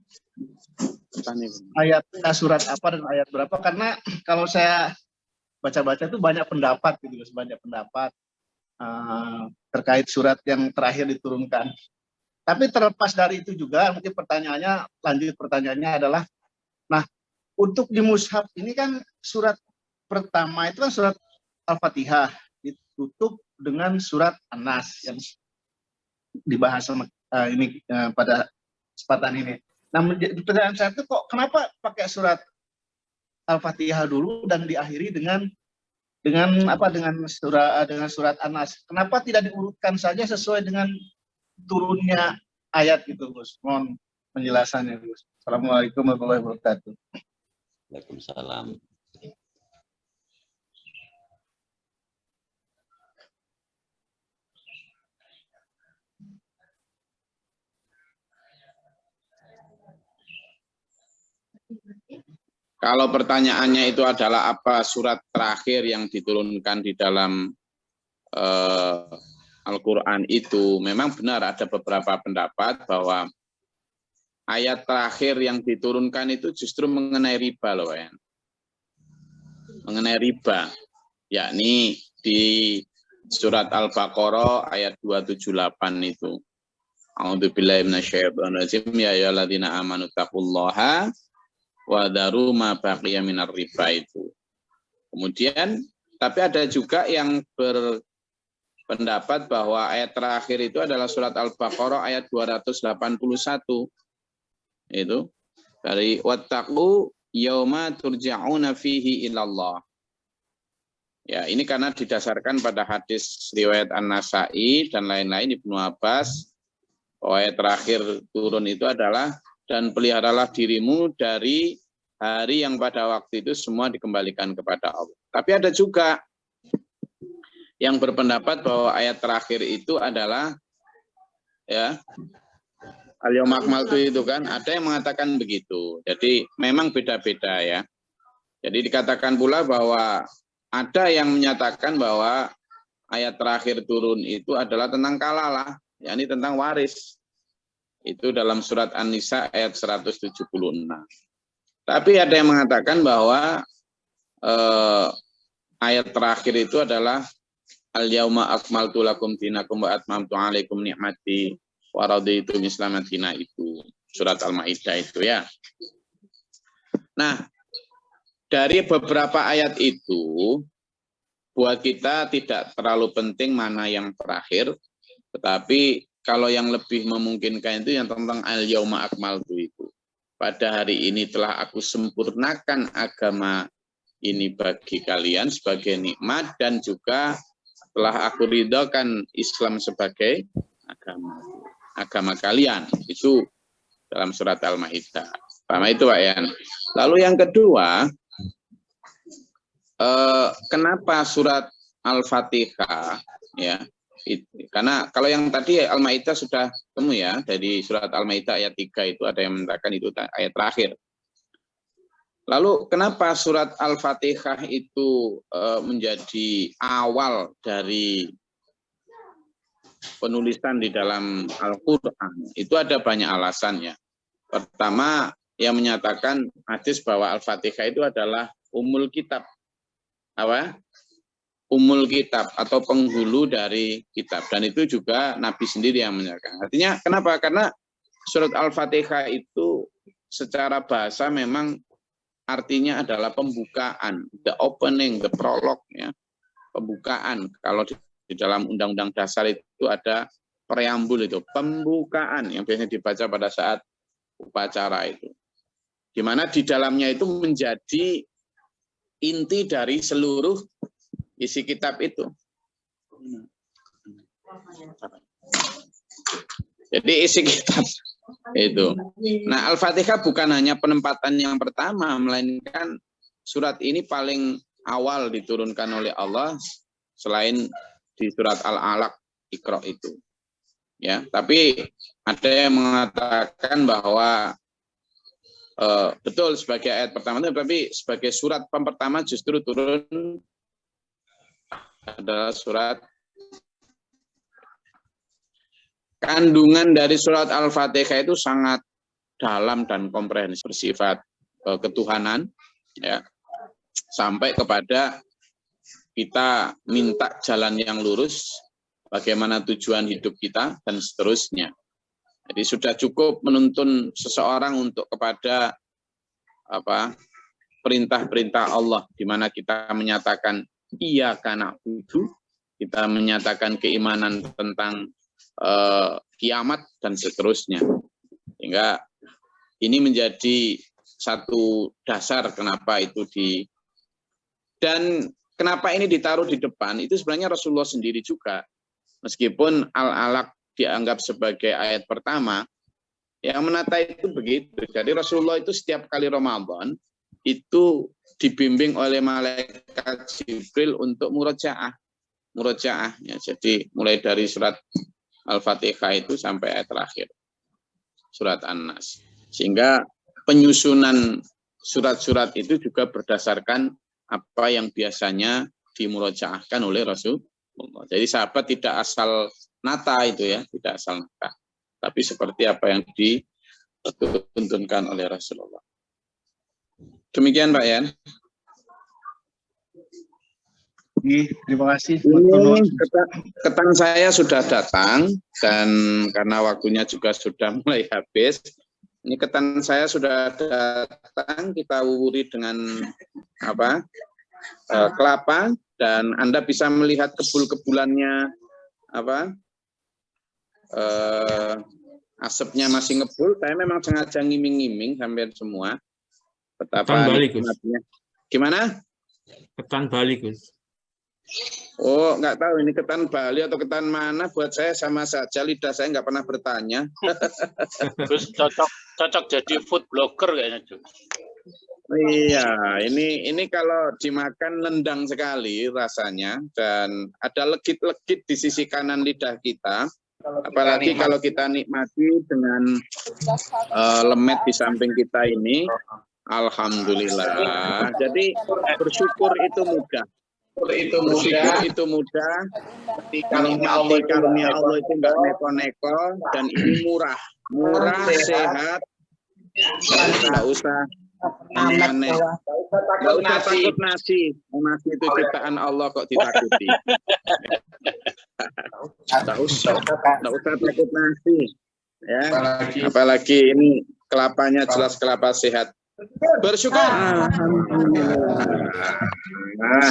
ayat surat apa dan ayat berapa? Karena kalau saya baca-baca itu banyak pendapat gitu, Gus, banyak pendapat terkait surat yang terakhir diturunkan. Tapi terlepas dari itu juga, mungkin pertanyaannya adalah, nah, untuk di mushaf ini kan surat pertama itu kan surat Al-Fatihah, ditutup dengan surat An-Nas yang dibahas sama pada kesempatan ini. Nah, pertanyaan saya itu kok kenapa pakai surat Al-Fatihah dulu dan diakhiri dengan surat An-Nas? Kenapa tidak diurutkan saja sesuai dengan turunnya ayat gitu, Gus? Mohon penjelasannya, Gus. Assalamualaikum warahmatullahi wabarakatuh. Waalaikumsalam. Kalau pertanyaannya itu adalah apa surat terakhir yang diturunkan di dalam Al-Quran itu, memang benar ada beberapa pendapat bahwa ayat terakhir yang diturunkan itu justru mengenai riba loh, ya. Mengenai riba, yakni di surat Al-Baqarah ayat 278 itu. A'udzubillahi minasyaitonirrajim ya ayyuhalladzina amanu taqullaha wa daru ma baqiya minar riba itu. Kemudian tapi ada juga yang berpendapat bahwa ayat terakhir itu adalah surat Al-Baqarah ayat 281. Itu dari wattaqu yauma turja'una fihi ilallah. Ya, ini karena didasarkan pada hadis riwayat An-Nasa'i dan lain-lain Ibnu Abbas. Ayat terakhir turun itu adalah dan peliharalah dirimu dari hari yang pada waktu itu semua dikembalikan kepada Allah. Tapi ada juga yang berpendapat bahwa ayat terakhir itu adalah ya al-yauma akmaltu itu kan, ada yang mengatakan begitu. Jadi memang beda-beda ya. Jadi dikatakan pula bahwa ada yang menyatakan bahwa ayat terakhir turun itu adalah tentang kalalah, yakni tentang waris. Itu dalam surat An-Nisa ayat 176. Tapi ada yang mengatakan bahwa ayat terakhir itu adalah al-yauma akmaltu lakum dinakum wa atmamtu alaikum ni'mati wa raditu Islam dina itu. Surat Al-Maidah itu ya. Nah, dari beberapa ayat itu buat kita tidak terlalu penting mana yang terakhir, tetapi kalau yang lebih memungkinkan itu yang tentang al-yauma akmaltu itu. Pada hari ini telah aku sempurnakan agama ini bagi kalian sebagai nikmat dan juga telah aku ridhokan Islam sebagai agama kalian. Itu dalam surat Al-Maidah. Pertama itu Pak Yan. Lalu yang kedua, kenapa surat Al-Fatihah ya? Karena kalau yang tadi Al-Maidah sudah ketemu ya, dari surat Al-Maidah ayat 3 itu ada yang mengatakan itu ayat terakhir. Lalu kenapa surat Al-Fatihah itu menjadi awal dari penulisan di dalam Al-Quran? Itu ada banyak alasannya. Pertama, yang menyatakan hadis bahwa Al-Fatihah itu adalah umul kitab. Apa? Umul kitab atau penghulu dari kitab. Dan itu juga Nabi sendiri yang menyatakan. Artinya kenapa? Karena surat Al-Fatihah itu secara bahasa memang artinya adalah pembukaan, the opening, the prologue, ya, pembukaan. Kalau di dalam Undang-Undang Dasar itu ada preambul itu, pembukaan yang biasanya dibaca pada saat upacara itu. Di mana di dalamnya itu menjadi inti dari seluruh isi kitab itu. Jadi isi kitab itu. Nah, Al-Fatihah bukan hanya penempatan yang pertama, melainkan surat ini paling awal diturunkan oleh Allah selain di surat Al-Alaq, Iqra itu. Ya, tapi ada yang mengatakan bahwa betul sebagai ayat pertama, tapi sebagai surat pertama justru turun adalah surat. Kandungan dari surat Al-Fatihah itu sangat dalam dan komprehensif, bersifat ketuhanan, ya, sampai kepada kita minta jalan yang lurus, bagaimana tujuan hidup kita, dan seterusnya. Jadi sudah cukup menuntun seseorang untuk kepada perintah-perintah Allah, di mana kita menyatakan iyyaka na'budu, kita menyatakan keimanan tentang kiamat dan seterusnya. Sehingga ini menjadi satu dasar kenapa itu dan kenapa ini ditaruh di depan, itu sebenarnya Rasulullah sendiri juga. Meskipun Al-Alaq dianggap sebagai ayat pertama, yang menata itu begitu. Jadi Rasulullah itu setiap kali Ramadan itu dibimbing oleh malaikat Jibril untuk murojaah. Ya. Jadi mulai dari surat Al-Fatihah itu sampai ayat terakhir, surat An-Nas. Sehingga penyusunan surat-surat itu juga berdasarkan apa yang biasanya dimurojaahkan oleh Rasulullah. Jadi sahabat tidak asal nata itu ya, tidak asal nata. Tapi seperti apa yang dituntunkan oleh Rasulullah. Demikian Pak Yan. Terima kasih. Ketan saya sudah datang dan karena waktunya juga sudah mulai habis. Ini ketan saya sudah datang, kita wuri dengan kelapa dan Anda bisa melihat kebul-kebulannya asapnya masih ngebul. Saya memang sengaja ngiming-ngiming hampir semua. Betapa nikmatnya. Gimana? Ketan Bali, Gus. Oh, nggak tahu ini ketan Bali atau ketan mana, buat saya sama saja, lidah saya nggak pernah bertanya. Terus cocok jadi food blogger kayaknya, Gus. Iya, ini kalau dimakan nendang sekali rasanya dan ada legit-legit di sisi kanan lidah kita. Apalagi kalau kita nikmati dengan lemet di samping kita ini, alhamdulillah. Jadi bersyukur itu mudah. Bersyukur itu mudah. Menikmati karunia Allah itu enggak neko-neko dan ini murah, sehat. Enggak usah aneh-aneh. Enggak usah takut nasi. Nasi itu ciptaan Allah kok ditakuti. Enggak usah takut nasi. Ya, apalagi ini kelapanya jelas kelapa sehat. Bersyukur. Nah,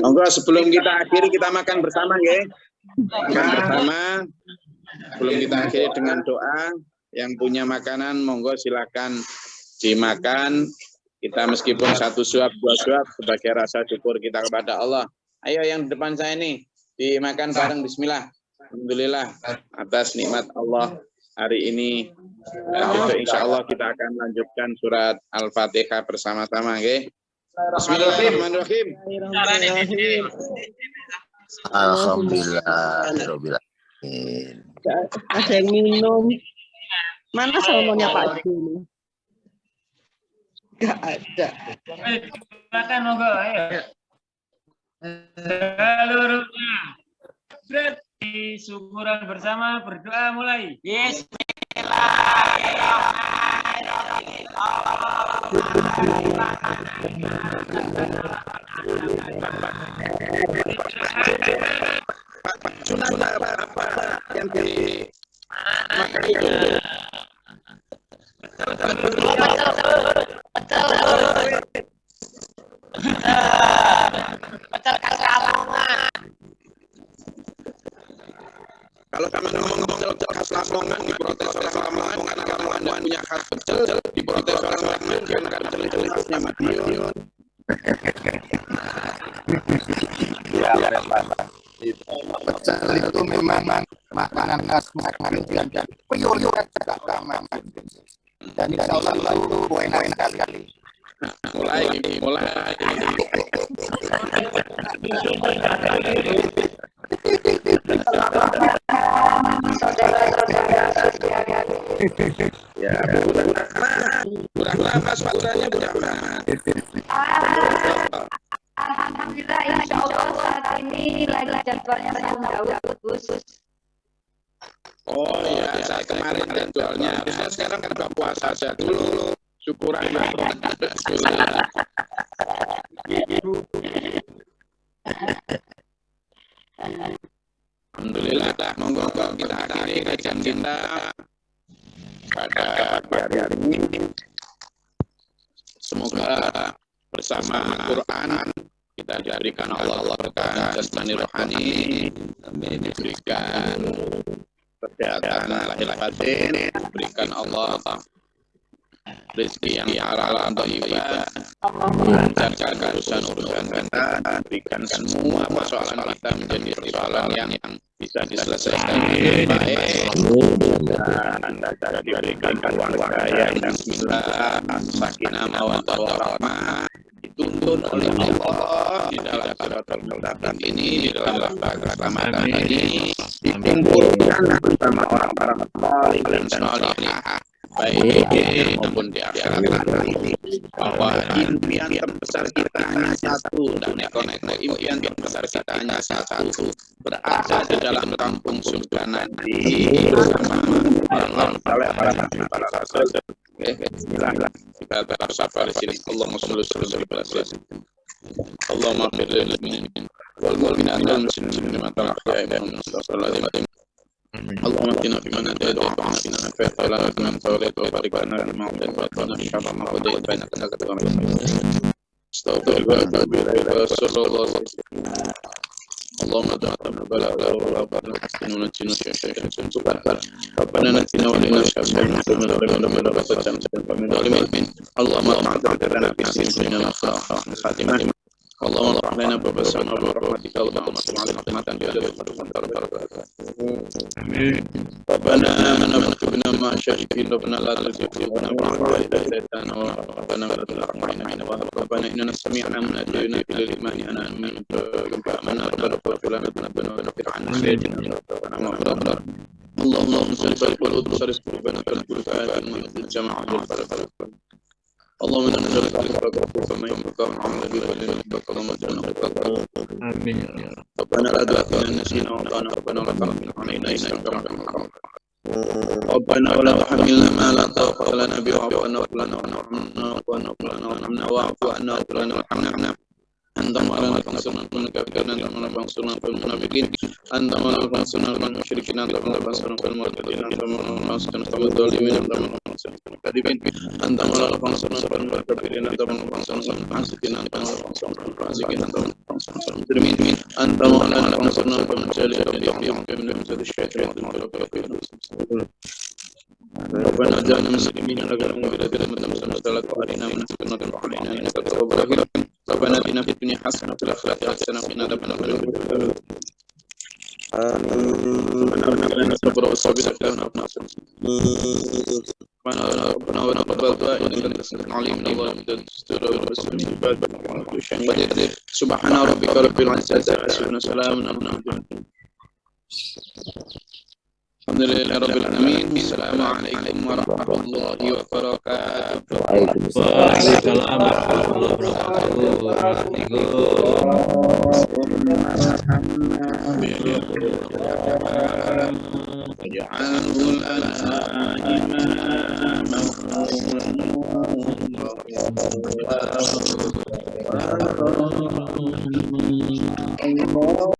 monggo sebelum kita akhiri kita makan bersama ya. Makan bersama. Sebelum kita akhiri dengan doa, yang punya makanan monggo silakan dimakan. Kita meskipun 1 suap 2 suap sebagai rasa syukur kita kepada Allah. Ayo yang di depan saya ini dimakan bareng, bismillah. Alhamdulillah atas nikmat Allah hari ini. Besok insya Allah kita akan lanjutkan surat Al-Fatihah bersama-sama, okay? Bismillahirrahmanirrahim. Alhamdulillah. Ada yang minum. Mana salmonnya Pak Juni? Nggak ada. Silakan monggo, ayo. Seluruhnya. Berarti syukuran bersama, berdoa mulai. Kalau kami ngomong khas Lamongan diprotes orang Lamongan karena Lamongan tidak punya khas pecel, diprotes orang Lamongan karena pecel khasnya Madiun. Ya, pecel itu memang makanan khas Madiun dan pure pertama. Dan insya Allah itu enak sekali. Mulai. Ya, berapa suaranya berapa? Alhamdulillah, insya Allah saat ini lagi jadwalnya Saum Daud khusus. Oh ya, saya kemarin jadwalnya. Saya sekarang kan buka puasa saja dulu. Syukuran. Alhamdulillah, monggo kita akhiri kajian kita pada pagi hari ini. Semoga bersama Al-Quran kita diberikan Allah berkah jasmani rohani, diberikan kesehatan lahir batin, diberikan Allah rezeki yang halal dan thayyibah, lancarkan urusan kita, berikan semua persoalan kita menjadi persoalan yang bisa diselesaikan dengan baik, dan Anda diberikan keluarga yang bismillah, sakinah mawaddah warahmah, dituntun oleh Allah di dalam Siratal Mustaqim ini, di dalam Ramadan ini, dikumpulkan bersama orang-orang saleh dan salihah, baik maupun di akhirat nanti, bahwa impian terbesar kita hanya satu, dan impian terbesar kita hanya satu, berada di dalam kampung surga nanti bersama orang-orang saleh, para rasul. Bismillah, kita tetap sabar di sini. Allahumma sholli ala sayyidina Allahumma ighfir lil mu'minin wal mu'minat wal muslimin wa ta'ala اللهم اهدنا فيمن هديت وعافنا فيمن عافيت ولا تكن توليت وبارك لنا فيما اعطيت وقنا شر ما قضيت فانك تقضي استغفر الله وصلى الله اللهم اجعلنا بلاء وربنا حسن ونجنا شيئا سبحانك ربنا نجنا ولنا شر من من ظالمين اللهم اعطنا في سنين الخاتمه اللهم اغفر لنا ببسمنا برحمتك اللهم صل على محمد ربنا آمنا واكتبنا مع الشاهدين ربنا لا تزغ قلوبنا بعد إذ هديتنا ربنا وهب لنا من لدنك ربنا إننا سمعنا مناديا ينادي للإيمان أن آمنوا فآمنا ربنا فاغفر لنا ذنوبنا وكفر عنا سيئاتنا ربنا وغفر اللهم صل قلوبنا صرف قلوبنا كل فؤاد من الجماعة والفرق اللهم انا نسالك البركه فما ينفع عمل بك اللهم اجعلنا امين ربنا لا تؤاخذنا نسينا وأخطأنا ربنا ولا تحمل علينا إنك ربنا ولا تحملنا ما لا طاقة لنا به واعف عنا واعف عنا واغفر لنا وارحمنا أنت مولانا فانصرنا على الكافرين أنت مولانا فانصرنا على المنافقين أنت مولانا فانصرنا على المشركين أنت مولانا فانصرنا على المرتدين أنت مولانا فانصرنا على الظالمين أنت مولانا فانصرنا على الكاذبين أنت مولانا فانصرنا على المكذبين أنت مولانا فانصرنا على الفاسقين أنت مولانا فانصرنا على الفاسقين أنت مولانا فانصرنا على المجرمين أنت مولانا فانصرنا على المجاهدين من شر الشياطين ربنا اجعلنا مسلمين لك ومن مسلمة وارنا من سنة وعلينا انك التواب الرحيم ربنا اتنا في الدنيا حسنة وفي الآخرة حسنة وقنا عذاب النار ربنا لنا الصبر والصبر ربنا ونقبل دعاء انك انت السميع العليم من الله من الدستور والرسول سبحان ربك رب العزة عما يصفون وسلام على المرسلين Alhamdulillahirabbil alamin. Assalamualaikum warahmatullahi wabarakatuh. Waalaikumsalam warahmatullahi wabarakatuh.